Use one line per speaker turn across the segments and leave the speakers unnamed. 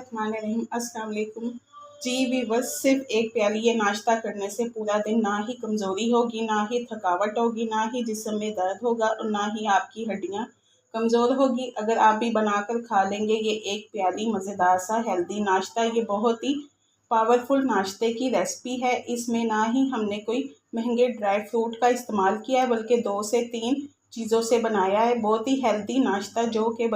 बिस्मिल्लाहिर्रहमानिर्रहीम। अस्सलाम वालेकुम जी व्यूअर्स। सिर्फ एक प्याली ये नाश्ता करने से पूरा दिन ना ही कमज़ोरी होगी, ना ही थकावट होगी, ना ही जिस्म में दर्द होगा और ना ही आपकी हड्डियां कमज़ोर होगी। अगर आप भी बनाकर खा लेंगे ये एक प्याली मज़ेदार सा हेल्दी नाश्ता, ये बहुत ही पावरफुल नाश्ते की रेसिपी है। इसमें ना ही हमने कोई महंगे ड्राई फ्रूट का इस्तेमाल किया है, बल्कि 2 से 3 चीज़ों से बनाया है। बहुत ही हेल्दी नाश्ता जो कि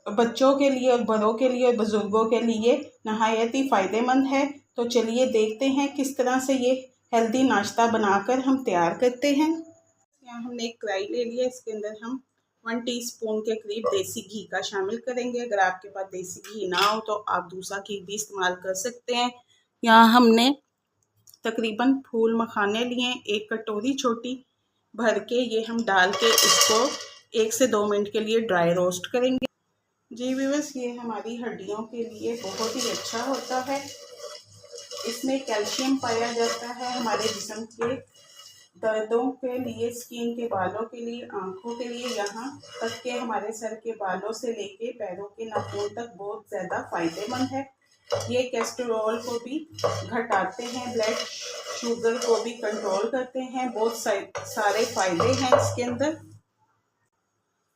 बच्चों के लिए और बड़ों के लिए और बुज़ुर्गों के लिए नहायत ही फ़ायदेमंद है। तो चलिए देखते हैं किस तरह से ये हेल्दी नाश्ता बनाकर हम तैयार करते हैं। यहाँ हमने एक कढ़ाई ले लिया, इसके अंदर हम 1 टीस्पून के करीब देसी घी का शामिल करेंगे। अगर आपके पास देसी घी ना हो तो आप दूसरा घी भी इस्तेमाल कर सकते हैं। यहाँ हमने तकरीबन फूल मखाने लिए, 1 कटोरी छोटी भर के, ये हम डाल के इसको 1 से 2 मिनट के लिए ड्राई रोस्ट करेंगे। जी व्यूअर्स, ये हमारी हड्डियों के लिए बहुत ही अच्छा होता है। इसमें कैल्शियम पाया जाता है। हमारे जिस्म के दर्दों के लिए, स्किन के बालों के लिए, आंखों के लिए, यहाँ तक के हमारे सर के बालों से लेके पैरों के नाखून तक बहुत ज़्यादा फ़ायदेमंद है। ये कोलेस्ट्रॉल को भी घटाते हैं, ब्लड शुगर को भी कंट्रोल करते हैं। बहुत सारे फ़ायदे हैं इसके अंदर।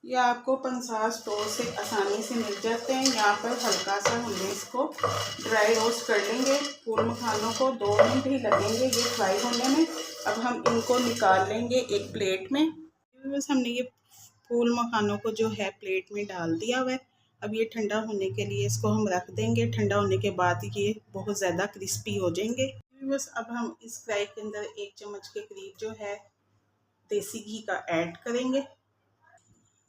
ये आपको 50 स्टोर से आसानी से मिल जाते हैं। यहाँ पर हल्का सा हमने इसको ड्राई रोस्ट कर लेंगे। फूल मखानों को 2 मिनट ही लगेंगे ये फ्राई होने में। अब हम इनको निकाल लेंगे एक प्लेट में। बस हमने ये फूल मखानों को जो है प्लेट में डाल दिया हुआ है। अब ये ठंडा होने के लिए इसको हम रख देंगे। ठंडा होने के बाद ये बहुत ज़्यादा क्रिस्पी हो जाएंगे। बस अब हम इस फ्राई के अंदर 1 चम्मच के करीब जो है देसी घी का ऐड करेंगे।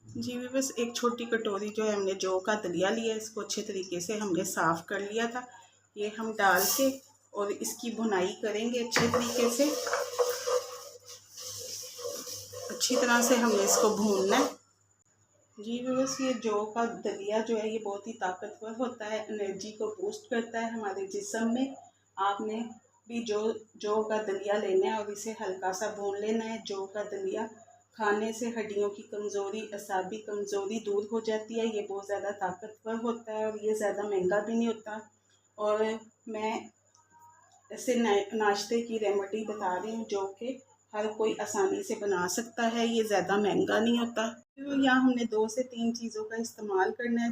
जी बस एक छोटी कटोरी जो है हमने जौ का दलिया लिया, इसको अच्छे तरीके से हमने साफ़ कर लिया था। ये हम डाल के और इसकी भुनाई करेंगे अच्छे तरीके से। अच्छी तरह से हमने इसको भूनना है। जी बस ये जौ का दलिया जो है ये बहुत ही ताकतवर होता है, एनर्जी को बूस्ट करता है हमारे जिस्म में। आपने भी जौ का दलिया लेना है और इसे हल्का सा भून लेना है। जौ का दलिया खाने से हड्डियों की कमज़ोरी, असाबी कमज़ोरी दूर हो जाती है। ये बहुत ज़्यादा ताकतवर होता है और ये ज़्यादा महंगा भी नहीं होता। और मैं ऐसे नाश्ते की रेमेडी बता रही हूँ जो कि हर कोई आसानी से बना सकता है। ये ज़्यादा महंगा नहीं होता। तो यहाँ हमने 2 से 3 चीज़ों का इस्तेमाल करना है।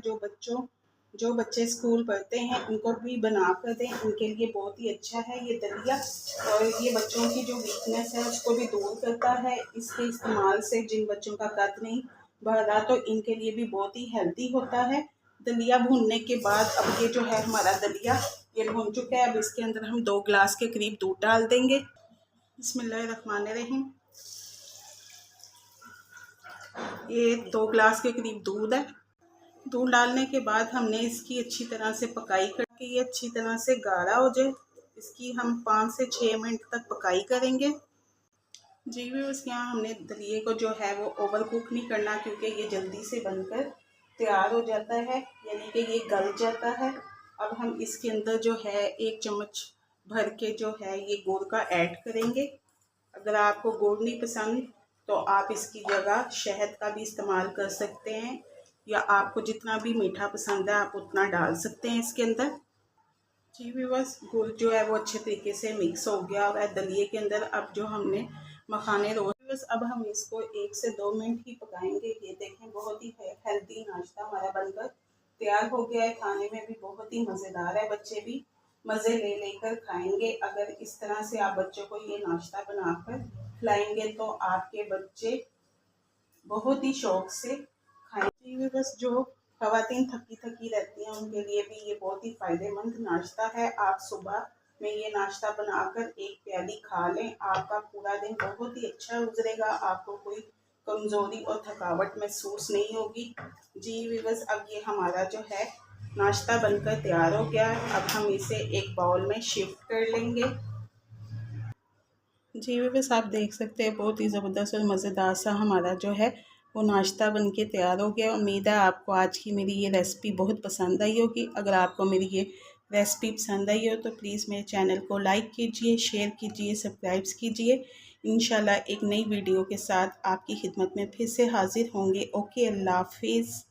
जो बच्चे स्कूल पढ़ते हैं उनको भी बना कर दें, उनके लिए बहुत ही अच्छा है ये दलिया। और ये बच्चों की जो वीकनेस है उसको भी दूर करता है। इसके इस्तेमाल से जिन बच्चों का कद नहीं बढ़ रहा तो इनके लिए भी बहुत ही हेल्दी होता है। दलिया भूनने के बाद अब ये जो है हमारा दलिया ये भून चुका है। अब इसके अंदर हम 2 गिलास के करीब दूध डाल देंगे। बिस्मिल्लाहिर्रहमानिर्रहीम। ये 2 गिलास के करीब दूध है। दूध डालने के बाद हमने इसकी अच्छी तरह से पकाई करके ये अच्छी तरह से गाढ़ा हो जाए, इसकी हम 5 से 6 मिनट तक पकाई करेंगे। जी बस यहाँ हमने दलिए को जो है वो ओवर कुक नहीं करना, क्योंकि ये जल्दी से बनकर तैयार हो जाता है, यानी कि ये गल जाता है। अब हम इसके अंदर जो है 1 चम्मच भर के जो है ये गुड़ का ऐड करेंगे। अगर आपको गुड़ नहीं पसंद तो आप इसकी जगह शहद का भी इस्तेमाल कर सकते हैं, या आपको जितना भी मीठा पसंद है आप उतना डाल सकते हैं इसके अंदर। जी भी बस गुड़ जो है वो अच्छे तरीके से मिक्स हो गया हुआ है दलिए के अंदर। अब जो हमने मखाने रोस्ट, बस अब हम इसको 1 से 2 मिनट ही पकाएंगे। ये देखें बहुत ही हेल्दी नाश्ता हमारा बनकर तैयार हो गया है। खाने में भी बहुत ही मज़ेदार है, बच्चे भी मज़े ले लेकर खाएंगे। अगर इस तरह से आप बच्चों को ये नाश्ता बनाकर खिलाएंगे तो आपके बच्चे बहुत ही शौक से खाएंगे। बस जो ख़वातीन थकी थकी रहती हैं उनके लिए भी ये बहुत ही फ़ायदेमंद नाश्ता है। आप सुबह में ये नाश्ता बनाकर 1 प्याली खा लें, आपका पूरा दिन बहुत ही अच्छा गुजरेगा। आपको कोई कमज़ोरी और थकावट महसूस नहीं होगी। जी बस अब ये हमारा जो है नाश्ता बनकर तैयार हो गया है। अब हम इसे एक बाउल में शिफ्ट कर लेंगे। जी बस आप देख सकते हैं बहुत ही ज़बरदस्त और मज़ेदार सा हमारा जो है वो नाश्ता बनके तैयार हो गया। उम्मीद है आपको आज की मेरी ये रेसिपी बहुत पसंद आई होगी। अगर आपको मेरी ये रेसिपी पसंद आई हो तो प्लीज़ मेरे चैनल को लाइक कीजिए, शेयर कीजिए, सब्सक्राइब कीजिए। इंशाल्लाह एक नई वीडियो के साथ आपकी खिदमत में फिर से हाज़िर होंगे। ओके, अल्लाह हाफिज़।